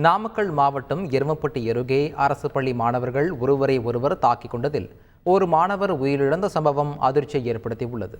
நாமக்கல் மாவட்டம் எருமப்பட்டி அருகே அரசு பள்ளி மாணவர்கள் ஒருவரை ஒருவர் தாக்கிக் கொண்டதில் ஒரு மாணவர் உயிரிழந்த சம்பவம் அதிர்ச்சியை ஏற்படுத்தியுள்ளது.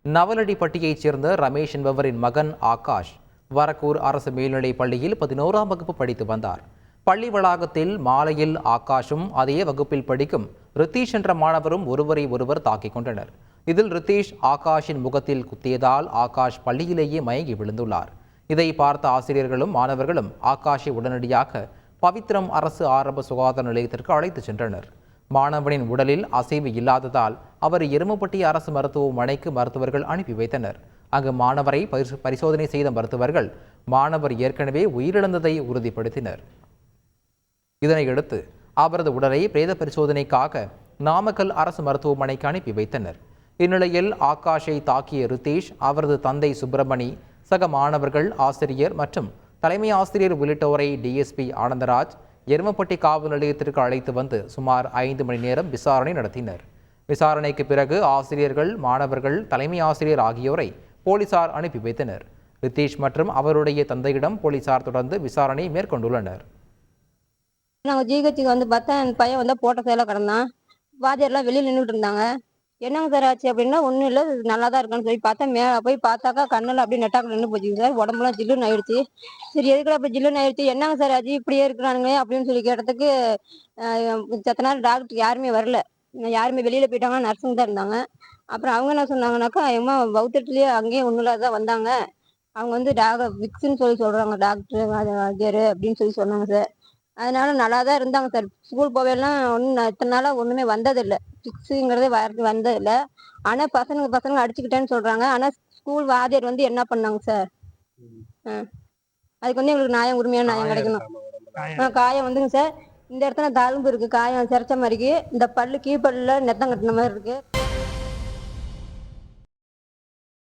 நவலடிப்பட்டியைச் சேர்ந்த ரமேஷ் என்பவரின் மகன் ஆகாஷ் வரக்கூர் அரசு மேல்நிலைப் பள்ளியில் 11ஆம் வகுப்பு படித்து வந்தார். பள்ளி வளாகத்தில் மாலையில் ஆகாஷும் அதே வகுப்பில் படிக்கும் ரித்தீஷ் என்ற மாணவரும் ஒருவரை ஒருவர் தாக்கிக் கொண்டனர். இதில் ரித்தீஷ் ஆகாஷின் முகத்தில் குத்தியதால் ஆகாஷ் பள்ளியிலேயே மயங்கி விழுந்துள்ளார். இதை பார்த்த ஆசிரியர்களும் மாணவர்களும் ஆகாஷை உடனடியாக பவித்ரம் அரசு ஆரம்ப சுகாதார நிலையத்திற்கு அழைத்து சென்றனர். மாணவனின் உடலில் அசைவு இல்லாததால் அவர் எருமப்பட்டி அரசு மருத்துவமனைக்கு மருத்துவர்கள் அனுப்பி வைத்தனர். அங்கு மாணவரை பரிசோதனை செய்த மருத்துவர்கள் மாணவர் ஏற்கனவே உயிரிழந்ததை உறுதிப்படுத்தினர். இதனையடுத்து அவரது உடலை பிரேத பரிசோதனைக்காக நாமக்கல் அரசு மருத்துவமனைக்கு அனுப்பி வைத்தனர். இந்நிலையில் ஆகாஷை தாக்கிய ரித்தீஷ், அவரது தந்தை சுப்பிரமணி, சக மாணவர்கள், ஆசிரியர் மற்றும் தலைமை ஆசிரியர் உள்ளிட்டோரை டிஎஸ்பி ஆனந்தராஜ் எருமப்பட்டி காவல் நிலையத்திற்கு அழைத்து வந்து சுமார் 5 மணி நேரம் விசாரணை நடத்தினர். விசாரணைக்கு பிறகு ஆசிரியர்கள், மாணவர்கள், தலைமை ஆசிரியர் ஆகியோரை போலீசார் அனுப்பி வைத்தனர். ரித்தீஷ் மற்றும் அவருடைய தந்தையிடம் போலீசார் தொடர்ந்து விசாரணை மேற்கொண்டுள்ளனர். நாங்கள் ஜிஹெச்சுக்கு வந்து பார்த்தா என் பையன் வந்து போட்ட சேலை கிடந்தான். வாத்தியார்லாம் வெளியில் நின்றுட்டு இருந்தாங்க. என்னங்க சார் ஆச்சு அப்படின்னா, ஒன்றும் இல்லை, நல்லா தான் இருக்கான்னு சொல்லி பார்த்தா மேலே போய் பார்த்தாக்கா கண்ணில் அப்படியே நெட்டாக்கில் நின்று போச்சுங்க சார். உடம்புலாம் ஜில்லுன்னு ஆயிடுச்சு. சரி, எதுக்குள்ள அப்படி ஜில்லுன்னு ஆயிடுச்சு, என்னங்க சார் ஆச்சு, இப்படியே இருக்கிறானுங்க அப்படின்னு சொல்லி கேட்டதுக்கு சத்த நேரம் டாக்டர் யாருமே வரல, யாருமே வெளியில் போயிட்டாங்கன்னா நர்ஸுங்க தான் இருந்தாங்க. அப்புறம் அவங்க என்ன சொன்னாங்கன்னாக்கா, எம்மா வவுத்தட்டுலேயே அங்கேயே ஒன்றும் இல்லாத வந்தாங்க, அவங்க வந்து விக்ஸ்ன்னு சொல்லி சொல்கிறாங்க டாக்டர் வாத்தியார் அப்படின்னு சொல்லி சொன்னாங்க சார். அதனால நல்லா தான் இருந்தாங்க சார். ஸ்கூல் போவேலாம் ஒன்றும் இத்தனை நாளாக ஒன்றுமே வந்ததில்லை, ஃபிக்ஸுங்கிறதே வந்ததில்லை. ஆனால் பசங்க அடிச்சுக்கிட்டேன்னு சொல்கிறாங்க. ஆனால் ஸ்கூல் வாத்தியார் வந்து என்ன பண்ணாங்க சார்? அதுக்கு வந்து எங்களுக்கு நியாயம், உரிமையான நியாயம் கிடைக்கணும். காயம் வந்துங்க சார், இந்த இடத்துல தழும்பு இருக்குது, காயம் சிரைச்ச மாதிரிக்கு, இந்த பல்லு கீழ்பல்லில் நெத்தம் கட்டின மாதிரி இருக்குது.